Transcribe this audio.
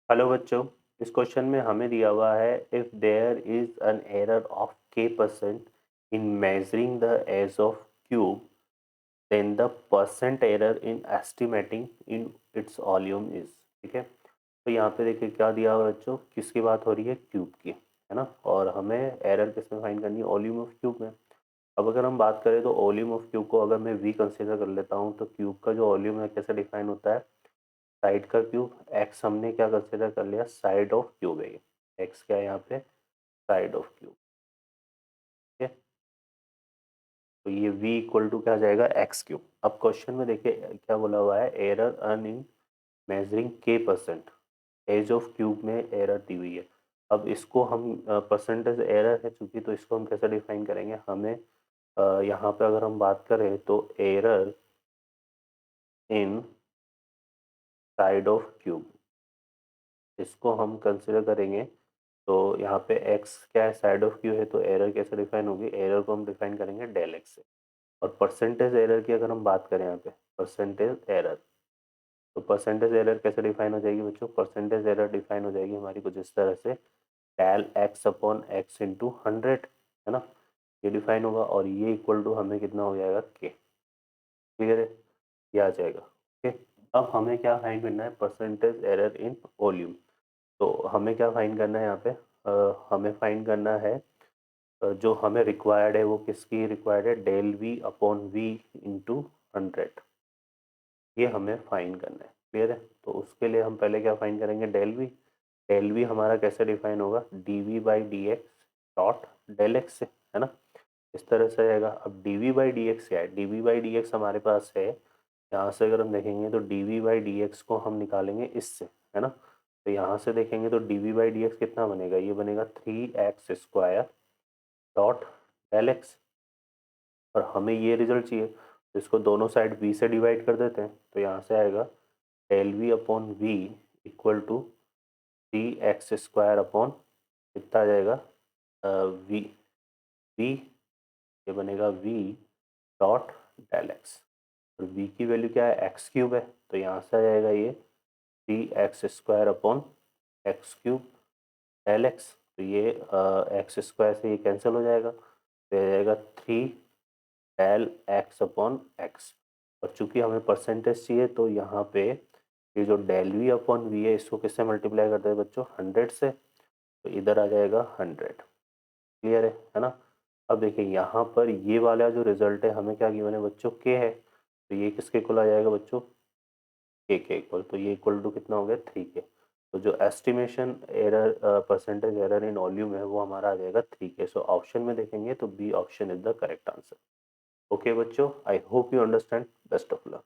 Hello बच्चों, इस question में हमें दिया हुआ है if there is an error of k% in measuring the edge of cube then the percent error in estimating in its volume is. ठीक है, तो यहाँ पे देखिए क्या दिया हुआ है बच्चों, किसकी बात हो रही है, क्यूब की, है ना। और हमें एरर किस में फाइंड करनी है, वॉल्यूम ऑफ क्यूब में। अब अगर हम बात करें तो वॉल्यूम ऑफ क्यूब को अगर मैं v कंसिडर कर लेता हूँ तो क्यूब का जो वॉल्यूम है कैसे डिफाइन होता है, साइड का क्यूब, एक्स हमने क्या कंसिडर कर लिया, साइड ऑफ क्यूब है ये। एक्स क्या है यहाँ पे, साइड ऑफ क्यूब। ठीक है, तो ये v इक्वल टू क्या आ जाएगा, एक्स क्यूब। अब क्वेश्चन में देखिए क्या बोला हुआ है, error earn in measuring k%, edge of cube में एरर दी हुई है। अब इसको हम परसेंटेज एरर है चूंकि, तो इसको हम कैसे डिफाइन करेंगे, हमें यहाँ पे अगर हम बात करें तो error in side of cube, इसको हम कंसिडर करेंगे। तो यहाँ पे x क्या है, साइड ऑफ क्यू है, तो एरर कैसे डिफाइन होगी, एरर को हम डिफाइन करेंगे डेल एक्स से। और परसेंटेज एरर की अगर हम बात करें यहाँ पे, परसेंटेज एरर, तो परसेंटेज एरर कैसे डिफाइन हो जाएगी बच्चों, परसेंटेज एरर डिफाइन हो जाएगी हमारी कुछ इस तरह से, del X upon X into 100, है ना। ये डिफाइन होगा और ये इक्वल टू हमें कितना हो जाएगा, के। क्लियर है, ये आ जाएगा। ओके, अब हमें क्या फाइंड करना है, परसेंटेज एरर इन वॉल्यूम। तो हमें क्या फाइंड करना है यहाँ पे, हमें फाइंड करना है जो हमें रिक्वायर्ड है वो किसकी रिक्वायर्ड है, del V upon V into 100, ये हमें फाइंड करना है। क्लियर है, तो उसके लिए हम पहले क्या फाइंड करेंगे, डेल वी। डेल वी हमारा कैसे डिफाइन होगा, D V by D X dot del X से, है ना। इस तरह से आएगा। अब D V by D X क्या है, D V by D X हमारे पास है, यहाँ से अगर हम देखेंगे तो D V by D X को हम निकालेंगे इससे, है ना। तो यहाँ से देखेंगे तो D V by D X कितना बनेगा, ये बनेगा 3x² डॉट डेल एक्स। और हमें ये रिजल्ट चाहिए, तो इसको दोनों साइड v से डिवाइड कर देते हैं, तो यहाँ से आएगा del V upon V equal to 3x² upon कितना आ जाएगा, वी वी, ये बनेगा v डॉट डेल एक्स। और v की वैल्यू क्या है, एक्स क्यूब है, तो यहाँ से आ जाएगा ये 3x² upon X cube del X. तो ये x² से ये कैंसिल हो जाएगा, तो आ जाएगा 3 डेल एक्स अपॉन एक्स। और चूंकि हमें परसेंटेज चाहिए तो यहाँ पे ये जो डेल वी अपॉन वी है इसको किससे मल्टीप्लाई करते हैं बच्चों, 100 से, तो इधर आ जाएगा 100। क्लियर है ना। अब देखिए यहाँ पर ये वाला जो रिजल्ट है हमें क्या गिवन है बच्चों, के है, तो ये किसके इक्वल आ जाएगा बच्चों, के इक्वल। तो ये इक्वल टू कितना हो गया, 3 के। तो जो estimation error, percentage error in volume है वो हमारा आ जाएगा 3 के। सो ऑप्शन में देखेंगे तो B option is the correct answer. Okay बच्चों, I hope you understand, best of luck.